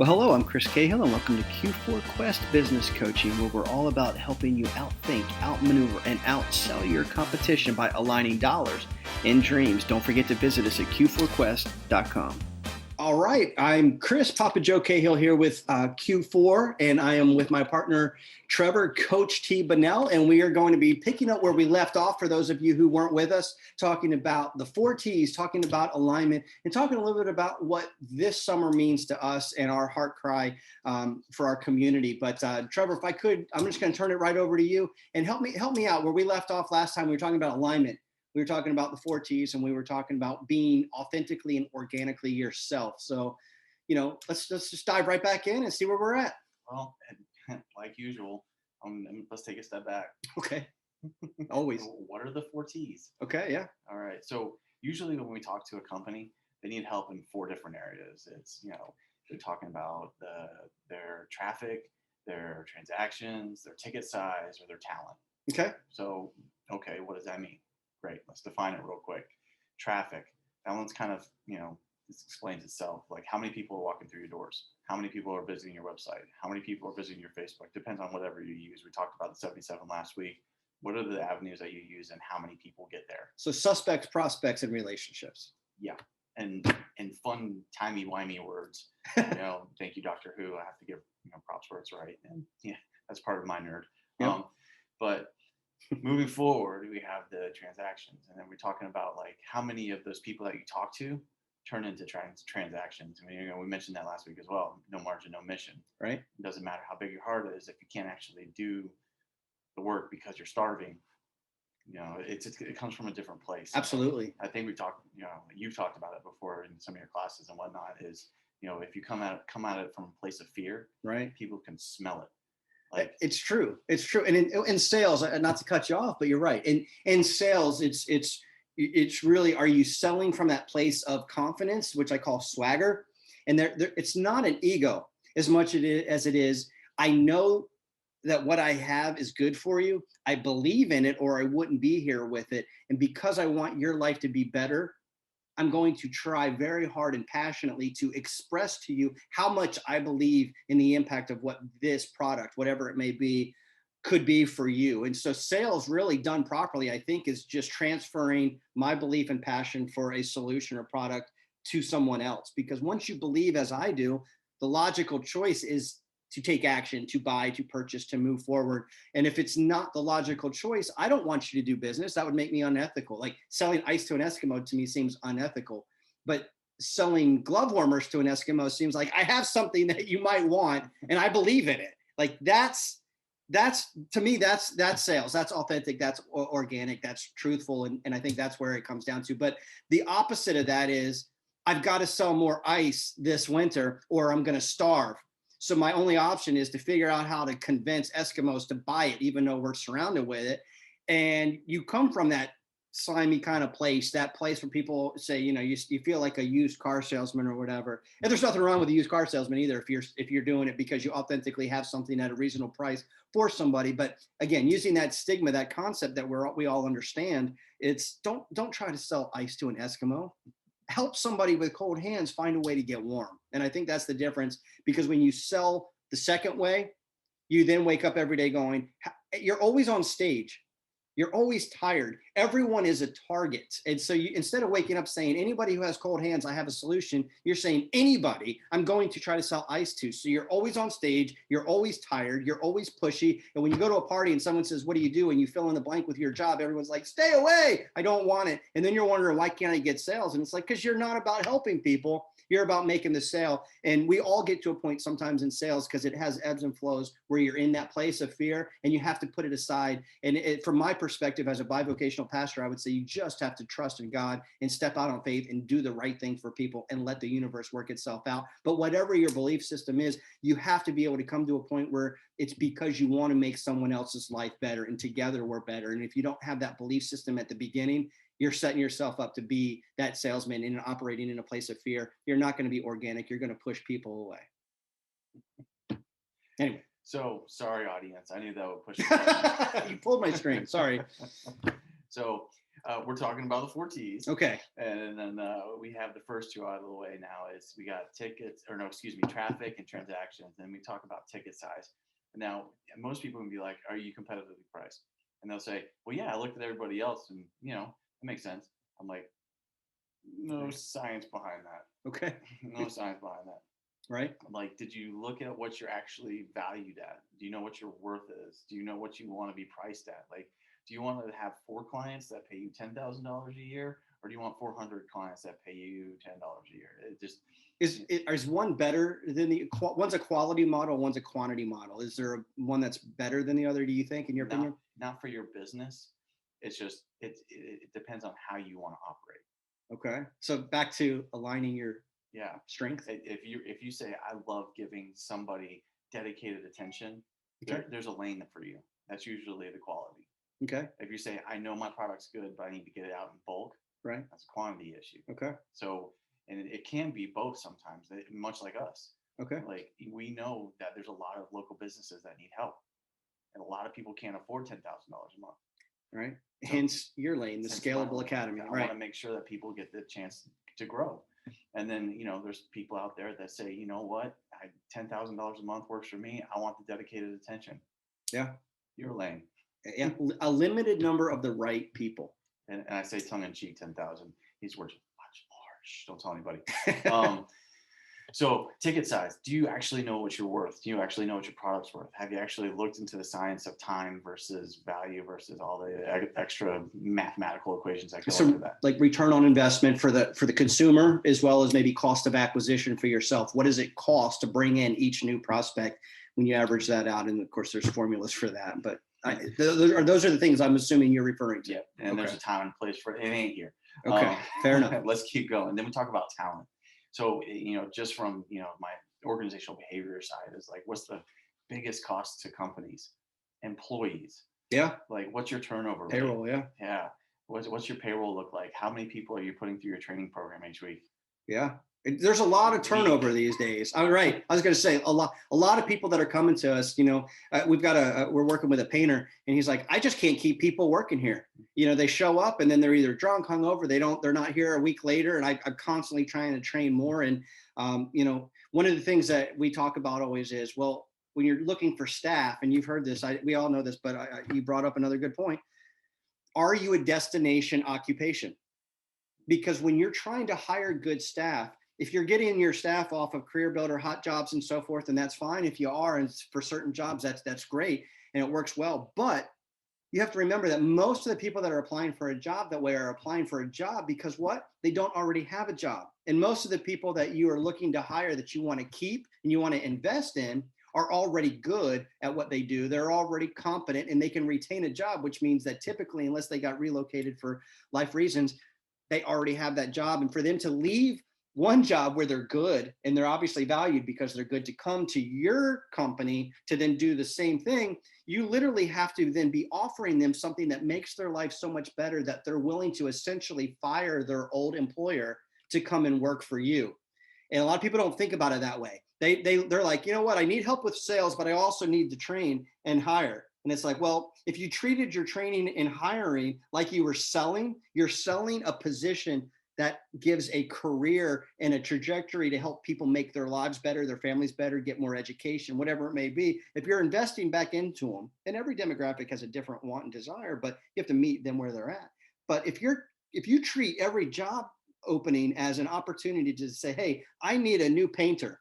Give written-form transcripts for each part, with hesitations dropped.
Well, hello, I'm Chris Cahill, and welcome to Q4 Quest Business Coaching, where we're all about helping you outthink, outmaneuver, and outsell your competition by aligning dollars and dreams. Don't forget to visit us at q4quest.com. All right, I'm Chris Papa Joe Cahill here with Q4, and I am with my partner Trevor, Coach T. Bunnell, and we are going to be picking up where we left off for those of you who weren't with us, talking about the 4Ts, talking about alignment, and talking a little bit about what this summer means to us and our heart cry for our community. But Trevor, if I could, I'm just going to turn it right over to you and help me out where we left off last time. We were talking about alignment. We were talking about the 4Ts, and we were talking about being authentically and organically yourself. So, let's just dive right back in and see where we're at. Well, like usual, let's take a step back. Okay. Always. So what are the 4Ts? Okay. Yeah. All right. So usually when we talk to a company, they need help in 4 different areas. It's, they're talking about their traffic, their transactions, their ticket size, or their talent. Okay. So, okay, what does that mean? Great. Let's define it real quick. Traffic. That one's kind of, this explains itself. Like how many people are walking through your doors? How many people are visiting your website? How many people are visiting your Facebook? Depends on whatever you use. We talked about the 77 last week. What are the avenues that you use and how many people get there? So suspects, prospects, and relationships. Yeah. And fun, timey-wimey words. Thank you, Doctor Who. I have to give props where it's right. And yeah, that's part of my nerd. Yep. But moving forward, we have the transactions, and then we're talking about like how many of those people that you talk to turn into transactions. I mean, we mentioned that last week as well. No margin, no mission. Right. It doesn't matter how big your heart is if you can't actually do the work because you're starving. It comes from a different place. Absolutely. I think we've talked. You've talked about it before in some of your classes and whatnot. Is if you come at it from a place of fear, right? People can smell it. Like, it's true. And in sales, not to cut you off, but you're right. In sales, it's really, are you selling from that place of confidence, which I call swagger? And it's not an ego as much as it is, I know that what I have is good for you. I believe in it, or I wouldn't be here with it. And because I want your life to be better, I'm going to try very hard and passionately to express to you how much I believe in the impact of what this product, whatever it may be, could be for you. And so sales really done properly, I think, is just transferring my belief and passion for a solution or product to someone else. Because once you believe, as I do, the logical choice is to take action, to buy, to purchase, to move forward. And if it's not the logical choice, I don't want you to do business. That would make me unethical. Like selling ice to an Eskimo to me seems unethical, but selling glove warmers to an Eskimo seems like I have something that you might want and I believe in it. Like that's to me, that's sales. That's authentic. That's organic. That's truthful. And I think that's where it comes down to. But the opposite of that is I've got to sell more ice this winter or I'm going to starve. So my only option is to figure out how to convince Eskimos to buy it, even though we're surrounded with it. And you come from that slimy kind of place, that place where people say, you feel like a used car salesman or whatever. And there's nothing wrong with a used car salesman either if you're doing it because you authentically have something at a reasonable price for somebody. But again, using that stigma, that concept that we all understand, it's don't try to sell ice to an Eskimo. Help somebody with cold hands find a way to get warm. And I think that's the difference, because when you sell the second way, you then wake up every day going, you're always on stage. You're always tired. Everyone is a target. And so instead of waking up saying, anybody who has cold hands, I have a solution, you're saying, anybody I'm going to try to sell ice to. So you're always on stage. You're always tired. You're always pushy. And when you go to a party and someone says, what do you do? And you fill in the blank with your job, everyone's like, stay away. I don't want it. And then you're wondering, why can't I get sales? And it's like, because you're not about helping people. You're about making the sale. And we all get to a point sometimes in sales, because it has ebbs and flows, where you're in that place of fear and you have to put it aside. And from my perspective as a bivocational pastor, I would say you just have to trust in God and step out on faith and do the right thing for people and let the universe work itself out. But whatever your belief system is, you have to be able to come to a point where it's because you want to make someone else's life better, and together we're better. And if you don't have that belief system at the beginning, you're setting yourself up to be that salesman and operating in a place of fear. You're not going to be organic. You're going to push people away. Anyway. So sorry, audience. I knew that would push you pulled my string. Sorry. So We're talking about the 4 T's. Okay. And then we have the first two out of the way now. Is we got tickets, or no, excuse me, traffic and transactions. And we talk about ticket size. Now, most people can be like, "Are you competitively priced?" And they'll say, "Well, yeah, I looked at everybody else, and it makes sense." I'm like, no science behind that. Okay. No science behind that. Right. Like, did you look at what you're actually valued at? Do you know what your worth is? Do you know what you want to be priced at? Like, do you want to have 4 clients that pay you $10,000 a year, or do you want 400 clients that pay you $10 a year? It just is one better than the one's a quality model, one's a quantity model. Is there one that's better than the other? Do you think, in your opinion? Not for your business. It's just it depends on how you want to operate. Okay, so back to aligning your strength. If you say, I love giving somebody dedicated attention, okay, there's a lane for you. That's usually the quality. Okay. If you say, I know my product's good, but I need to get it out in bulk, right, that's a quantity issue. Okay. So, and it can be both sometimes, much like us. Okay. Like, we know that there's a lot of local businesses that need help, and a lot of people can't afford $10,000 a month. Right. So, hence your lane, the Scalable Academy. I want to make sure that people get the chance to grow. And then, there's people out there that say, you know what, $10,000 a month works for me. I want the dedicated attention. Yeah. Your lane. Yeah. A limited number of the right people. And I say tongue in cheek, 10,000. These words are much more. Shh, don't tell anybody. So ticket size, do you actually know what you're worth? Do you actually know what your product's worth? Have you actually looked into the science of time versus value versus all the extra mathematical equations that go into that? Like return on investment for the consumer, as well as maybe cost of acquisition for yourself. What does it cost to bring in each new prospect when you average that out? And of course, there's formulas for that. But those are the things I'm assuming you're referring to. Yeah, and there's a time and place for it. It ain't here. Okay, fair enough. Let's keep going. Then we talk about talent. So, just from, my organizational behavior side is like, what's the biggest cost to companies? Employees. Yeah. Like, what's your turnover rate? Payroll, yeah. Yeah. What's your payroll look like? How many people are you putting through your training program each week? Yeah. There's a lot of turnover these days. All right. I was going to say a lot of people that are coming to us, we're working with a painter, and he's like, I just can't keep people working here. They show up and then they're either drunk, hungover, they're not here a week later. And I'm constantly trying to train more. And, one of the things that we talk about always is, well, when you're looking for staff, and you've heard this, we all know this, but you brought up another good point. Are you a destination occupation? Because when you're trying to hire good staff, if you're getting your staff off of Career Builder, Hot Jobs, and so forth, and that's fine. If you are, and for certain jobs, that's great, and it works well. But you have to remember that most of the people that are applying for a job that way are applying for a job because what? They don't already have a job. And most of the people that you are looking to hire, that you want to keep and you want to invest in, are already good at what they do. They're already competent, and they can retain a job, which means that typically, unless they got relocated for life reasons, they already have that job. And for them to leave one job where they're good and they're obviously valued because they're good, to come to your company to then do the same thing, you literally have to then be offering them something that makes their life so much better that they're willing to essentially fire their old employer to come and work for you. And a lot of people don't think about it that way. They're like, you know what, I need help with sales, but I also need to train and hire. And it's like, well, if you treated your training and hiring like you were selling, you're selling a position that gives a career and a trajectory to help people make their lives better, their families better, get more education, whatever it may be. If you're investing back into them, and every demographic has a different want and desire, but you have to meet them where they're at. But if you treat every job opening as an opportunity to say, hey, I need a new painter,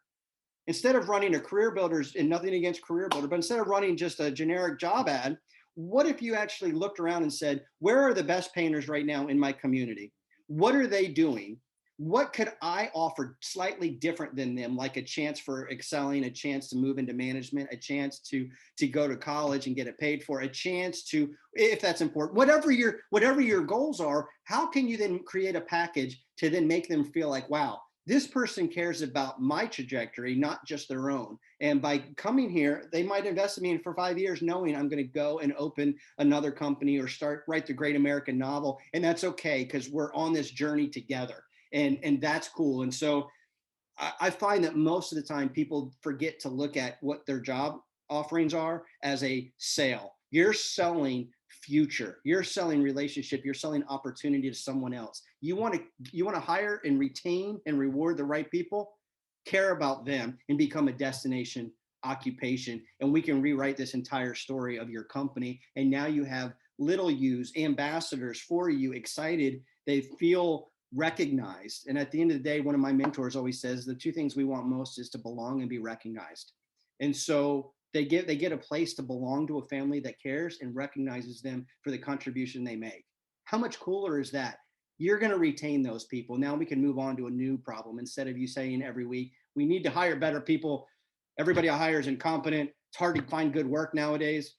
instead of running a Career Builders, and nothing against Career Builder, but instead of running just a generic job ad, what if you actually looked around and said, where are the best painters right now in my community? What are they doing? What could I offer slightly different than them, like a chance for excelling, a chance to move into management, a chance to go to college and get it paid for, a chance to, if that's important, whatever your goals are, how can you then create a package to then make them feel like, wow, this person cares about my trajectory, not just their own. And by coming here, they might invest in me for 5 years, knowing I'm going to go and open another company or write the great American novel. And that's okay, because we're on this journey together. And that's cool. And so I find that most of the time people forget to look at what their job offerings are as a sale. You're selling future. You're selling relationship. You're selling opportunity to someone else. You want to hire and retain and reward the right people, care about them, and become a destination occupation. And we can rewrite this entire story of your company. And now you have little U's, ambassadors for you, excited. They feel recognized. And at the end of the day, one of my mentors always says the two things we want most is to belong and be recognized. And so they get a place to belong to a family that cares and recognizes them for the contribution they make. How much cooler is that? You're going to retain those people. Now we can move on to a new problem. Instead of you saying every week, we need to hire better people. Everybody I hire is incompetent. It's hard to find good work nowadays.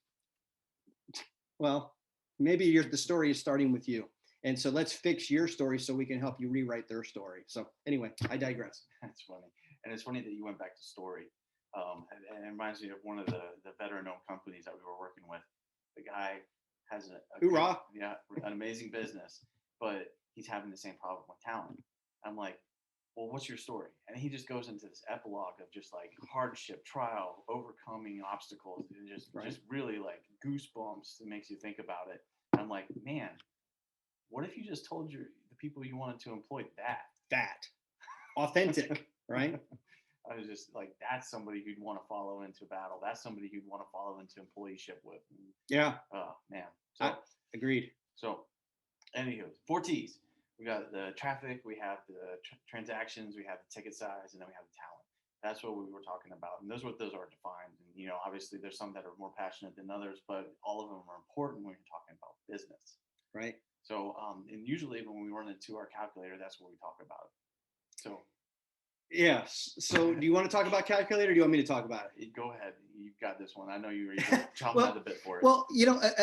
Well, maybe the story is starting with you. And so let's fix your story so we can help you rewrite their story. So anyway, I digress. That's funny. And it's funny that you went back to story. And it reminds me of one of the veteran-owned companies that we were working with. The guy has Hoorah. An amazing business, but he's having the same problem with talent. I'm like, well, what's your story? And he just goes into this epilogue of just like hardship, trial, overcoming obstacles, and just really like goosebumps. It makes you think about it. And I'm like, man, what if you just told the people you wanted to employ that authentic, right? I was just like, that's somebody who'd want to follow into battle. That's somebody who'd want to follow into employeeship with. Yeah. Oh man. So agreed. So, anywho, 4 T's. We got the traffic, we have the transactions, we have the ticket size, and then we have the talent. That's what we were talking about, and those are defined. And obviously, there's some that are more passionate than others, but all of them are important when you're talking about business. Right. So, and usually when we run into our calculator, that's what we talk about. So. Yes. So do you want to talk about calculator or do you want me to talk about it? Go ahead. You've got this one. I know you were chomping at the bit for it. Well,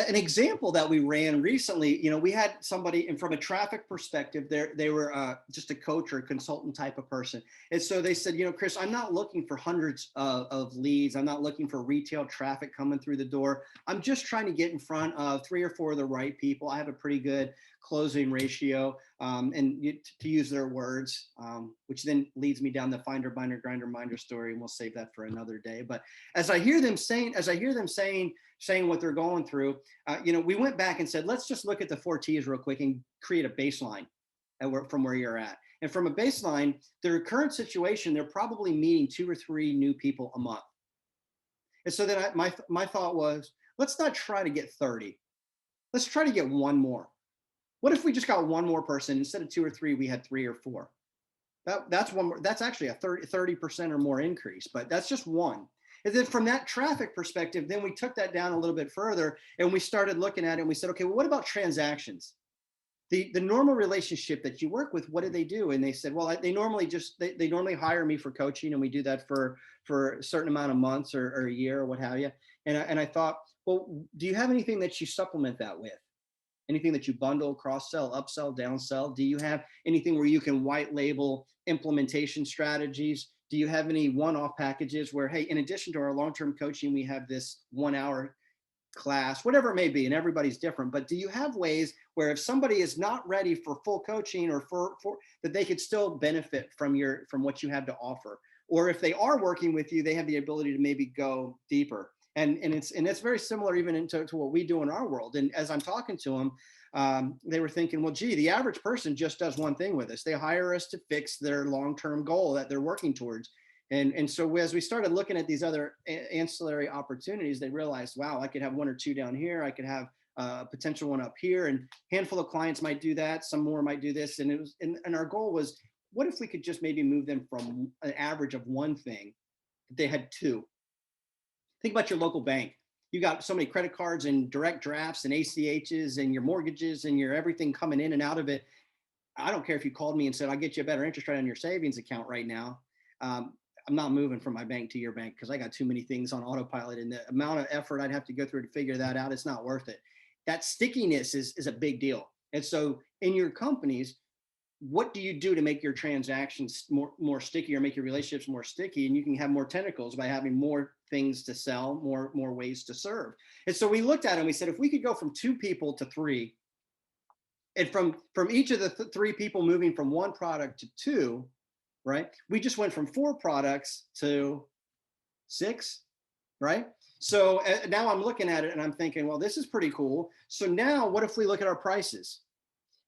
an example that we ran recently, we had somebody, and from a traffic perspective, they were just a coach or a consultant type of person. And so they said, Chris, I'm not looking for hundreds of leads. I'm not looking for retail traffic coming through the door. I'm just trying to get in front of 3 or 4 of the right people. I have a pretty good closing ratio, to use their words, which then leads me down the finder, binder, grinder, minder story, and we'll save that for another day. But as I hear them saying what they're going through, we went back and said, let's just look at the 4 T's real quick and create a baseline from where you're at. And from a baseline, their current situation, they're probably meeting 2 or 3 new people a month. And so then my thought was, let's not try to get 30. Let's try to get 1 more. What if we just got 1 more person instead of 2 or 3, we had 3 or 4? That's one more. That's actually a 30% or more increase, but that's just one. And then from that traffic perspective, then we took that down a little bit further and we started looking at it and we said, okay, well, what about transactions? The normal relationship that you work with, what do they do? And they said, well, they normally they normally hire me for coaching, and we do that for a certain amount of months or a year or what have you. And I thought, well, do you have anything that you supplement that with? Anything that you bundle, cross-sell, upsell, downsell? Do you have anything where you can white label implementation strategies? Do you have any one-off packages where, hey, in addition to our long-term coaching, we have this 1-hour class, whatever it may be, and everybody's different, but do you have ways where if somebody is not ready for full coaching or for that they could still benefit from what you have to offer? Or if they are working with you, they have the ability to maybe go deeper. And it's very similar even to what we do in our world. And as I'm talking to them, they were thinking, well, gee, the average person just does one thing with us. They hire us to fix their long-term goal that they're working towards. And so as we started looking at these other ancillary opportunities, they realized, wow, I could have 1 or 2 down here. I could have a potential one up here, and a handful of clients might do that. Some more might do this. And our goal was, what if we could just maybe move them from an average of 1 thing that they had 2? Think about your local bank. You got so many credit cards and direct drafts and ACHs and your mortgages and your everything coming in and out of it. I don't care if you called me and said, I'll get you a better interest rate on your savings account right now. I'm not moving from my bank to your bank because I got too many things on autopilot, and the amount of effort I'd have to go through to figure that out, it's not worth it. That stickiness is a big deal. And so in your companies, what do you do to make your transactions more sticky, or make your relationships more sticky? And you can have more tentacles by having more things to sell, more ways to serve. And so we looked at it and we said, if we could go from 2 people to 3, and from each of the 3 people moving from 1 product to 2, right? We just went from 4 products to 6, right? So now I'm looking at it and I'm thinking, well, this is pretty cool. So now what if we look at our prices?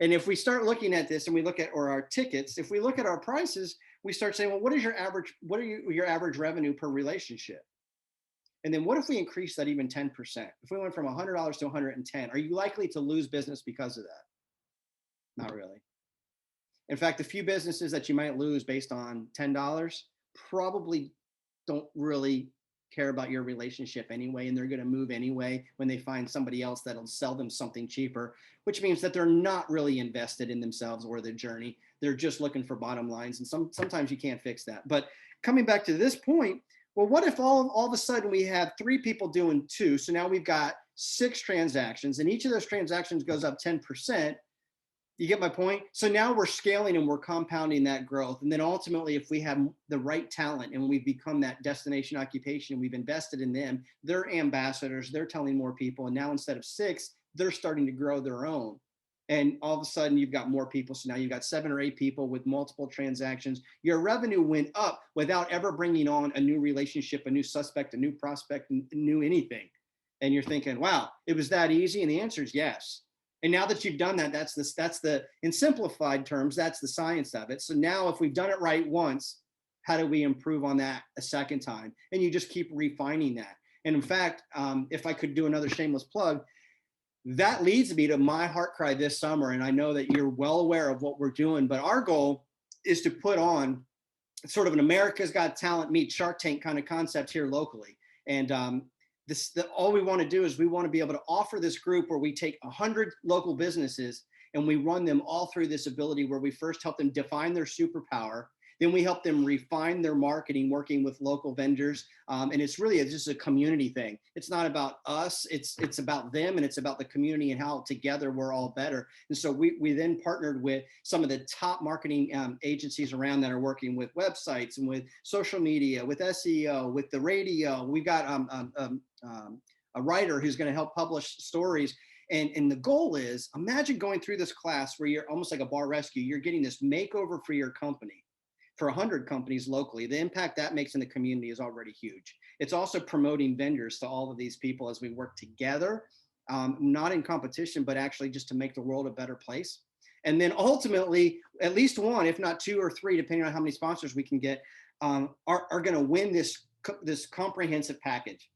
And if we start looking at this and we look at, or our tickets, if we look at our prices, we start saying, well, what are your average revenue per relationship? And then what if we increase that even 10%? If we went from $100 to 110, are you likely to lose business because of that? Not really. In fact, the few businesses that you might lose based on $10 probably don't really care about your relationship anyway, and they're going to move anyway when they find somebody else that'll sell them something cheaper, which means that they're not really invested in themselves or the journey. They're just looking for bottom lines, and sometimes you can't fix that. But coming back to this point, well, what if all of a sudden we have 3 people doing 2? So now we've got 6 transactions, and each of those transactions goes up 10%. You get my point? So now we're scaling and we're compounding that growth. And then ultimately, if we have the right talent and we've become that destination occupation, we've invested in them, they're ambassadors, they're telling more people. And now instead of 6, they're starting to grow their own. And all of a sudden you've got more people. So now you've got 7 or 8 people with multiple transactions. Your revenue went up without ever bringing on a new relationship, a new suspect, a new prospect, new anything. And you're thinking, wow, it was that easy? And the answer is yes. And now that you've done that, that's the, in simplified terms, that's the science of it. So now if we've done it right once, how do we improve on that a second time? And you just keep refining that. And in fact, if I could do another shameless plug, that leads me to my heart cry this summer. And I know that you're well aware of what we're doing, but our goal is to put on sort of an America's Got Talent meets Shark Tank kind of concept here locally. And all we want to do is we want to be able to offer this group where we take 100 local businesses and we run them all through this ability where we first help them define their superpower. Then we help them refine their marketing, working with local vendors. And it's really just a community thing. It's not about us, it's about them, and it's about the community and how together we're all better. And so we then partnered with some of the top marketing agencies around that are working with websites and with social media, with SEO, with the radio. We've got a writer who's going to help publish stories. And the goal is, imagine going through this class where you're almost like a bar rescue. You're getting this makeover for your company. For 100 companies locally, the impact that makes in the community is already huge. It's also promoting vendors to all of these people as we work together, not in competition, but actually just to make the world a better place. And then ultimately, at least 1, if not 2 or 3, depending on how many sponsors we can get, are going to win this comprehensive package.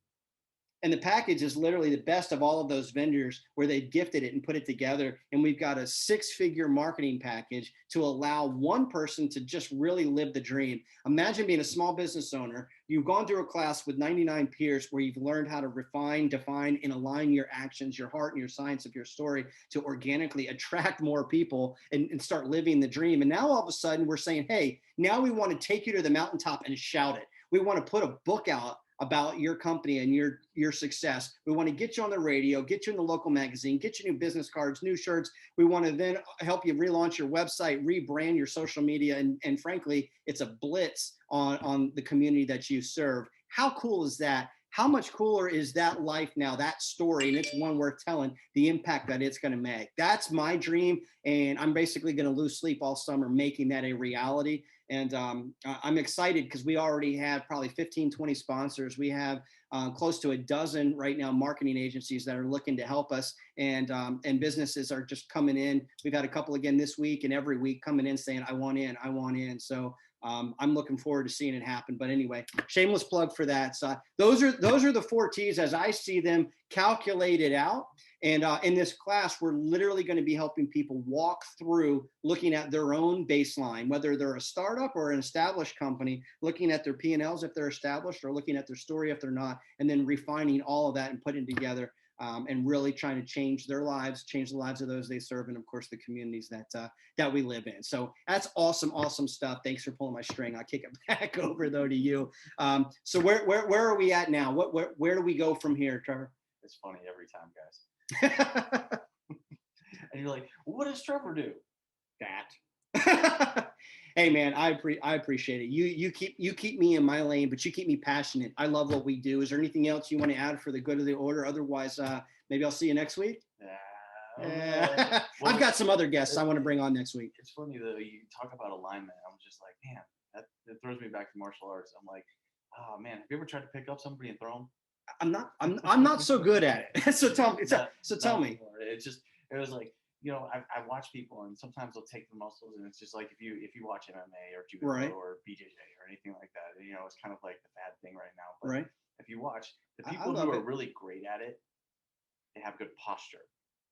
And the package is literally the best of all of those vendors where they've gifted it and put it together. And we've got a 6-figure marketing package to allow one person to just really live the dream. Imagine being a small business owner. You've gone through a class with 99 peers where you've learned how to refine, define, and align your actions, your heart, and your science of your story to organically attract more people and start living the dream. And now all of a sudden we're saying, hey, now we want to take you to the mountaintop and shout it. We want to put a book out about your company and your success. We want to get you on the radio, get you in the local magazine, get you new business cards, new shirts. We want to then help you relaunch your website, rebrand your social media, and frankly, it's a blitz on the community that you serve. How cool is that? How much cooler is that life now, that story, and it's one worth telling, the impact that it's going to make. That's my dream, and I'm basically going to lose sleep all summer making that a reality. And I'm excited because we already have probably 15, 20 sponsors. We have close to a dozen right now marketing agencies that are looking to help us, and businesses are just coming in. We've had a couple again this week and every week coming in saying, I want in, I want in. So I'm looking forward to seeing it happen. But anyway, shameless plug for that. So those are the 4 T's as I see them calculated out. And in this class, we're literally going to be helping people walk through looking at their own baseline, whether they're a startup or an established company, looking at their P&Ls if they're established, or looking at their story if they're not, and then refining all of that and putting together and really trying to change their lives, change the lives of those they serve, and of course the communities that we live in. So that's awesome stuff. Thanks for pulling my string. I'll kick it back over though to you. So where are we at now? Where do we go from here, Trevor? It's funny every time, guys. And you're like, what does Trevor do? That. Hey man, I appreciate it. You keep me in my lane, but you keep me passionate. I love what we do. Is there anything else you want to add for the good of the order? Otherwise, maybe I'll see you next week. Well, I've got some other guests I want to bring on next week. It's funny though, you talk about alignment. I'm just like, man, that throws me back to martial arts. I'm like, oh man, have you ever tried to pick up somebody and throw them? I'm not so good at it. So tell me. So tell me. It's just, it was like, you know, I watch people and sometimes they'll take the muscles and it's just like, if you watch MMA or judo Right. or BJJ or anything like that, you know, it's kind of like the bad thing right now. But Right. if you watch the I people love who are it. really great at it, they have good posture.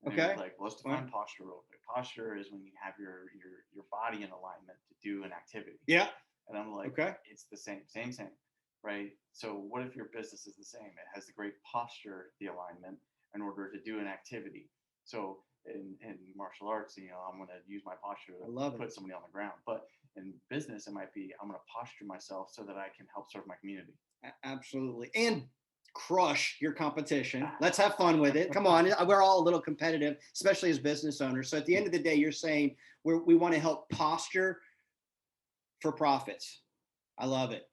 And Okay. like, let's define posture real quick. Posture is when you have your body in alignment to do an activity. Yeah. And I'm like, okay, it's the same, right? So what if your business is the same? It has the great posture, the alignment in order to do an activity. So in martial arts, you know, I'm going to use my posture to put somebody on the ground. But in business, it might be, I'm going to posture myself so that I can help serve my community. Absolutely. And crush your competition. Let's have fun with it. Come on. We're all a little competitive, especially as business owners. So at the end of the day, you're saying we want to help posture for profits. I love it.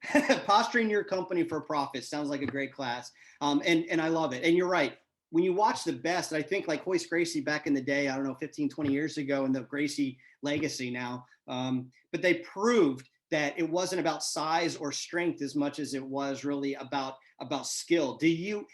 Posturing your company for profit sounds like a great class. And I love it. And you're right. When you watch the best, I think like Hoist Gracie back in the day, I don't know, 15, 20 years ago, and the Gracie legacy now, but they proved that it wasn't about size or strength as much as it was really about skill. Did you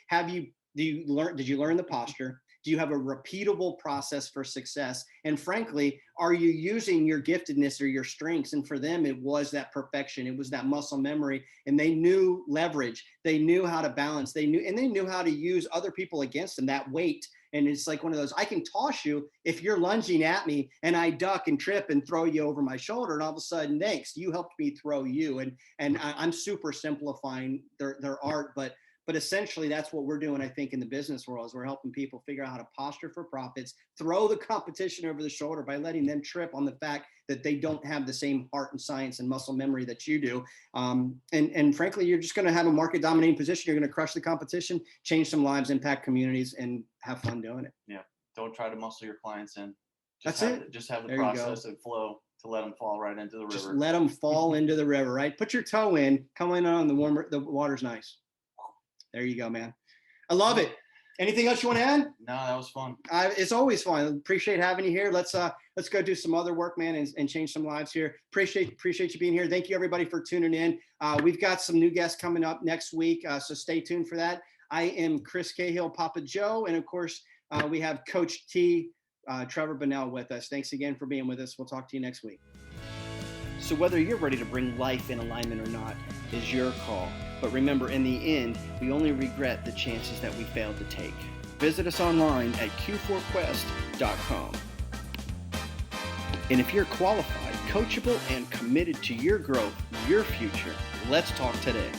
learn the posture? Do you have a repeatable process for success? And frankly, are you using your giftedness or your strengths? And for them, it was that perfection. It was that muscle memory. And they knew leverage. They knew how to balance. They knew how to use other people against them, that weight. And it's like one of those, I can toss you if you're lunging at me and I duck and trip and throw you over my shoulder. And all of a sudden, thanks, you helped me throw you. And I'm super simplifying their art, but essentially that's what we're doing, I think, in the business world, is we're helping people figure out how to posture for profits, throw the competition over the shoulder by letting them trip on the fact that they don't have the same heart and science and muscle memory that you do. And frankly, you're just going to have a market dominating position. You're going to crush the competition, change some lives, impact communities, and have fun doing it. Yeah. Don't try to muscle your clients in. That's it. Just have the process and flow to let them fall right into the river. Just let them fall into the river, right? Put your toe in, come in on the water's nice. There you go, man. I love it. Anything else you want to add? No, that was fun. It's always fun. Appreciate having you here. Let's go do some other work, man, and change some lives here. Appreciate you being here. Thank you, everybody, for tuning in. We've got some new guests coming up next week, so stay tuned for that. I am Chris Cahill, Papa Joe, and of course, we have Coach T, Trevor Bunnell, with us. Thanks again for being with us. We'll talk to you next week. So whether you're ready to bring life in alignment or not is your call. But remember, in the end, we only regret the chances that we failed to take. Visit us online at q4quest.com. And if you're qualified, coachable, and committed to your growth, your future, let's talk today.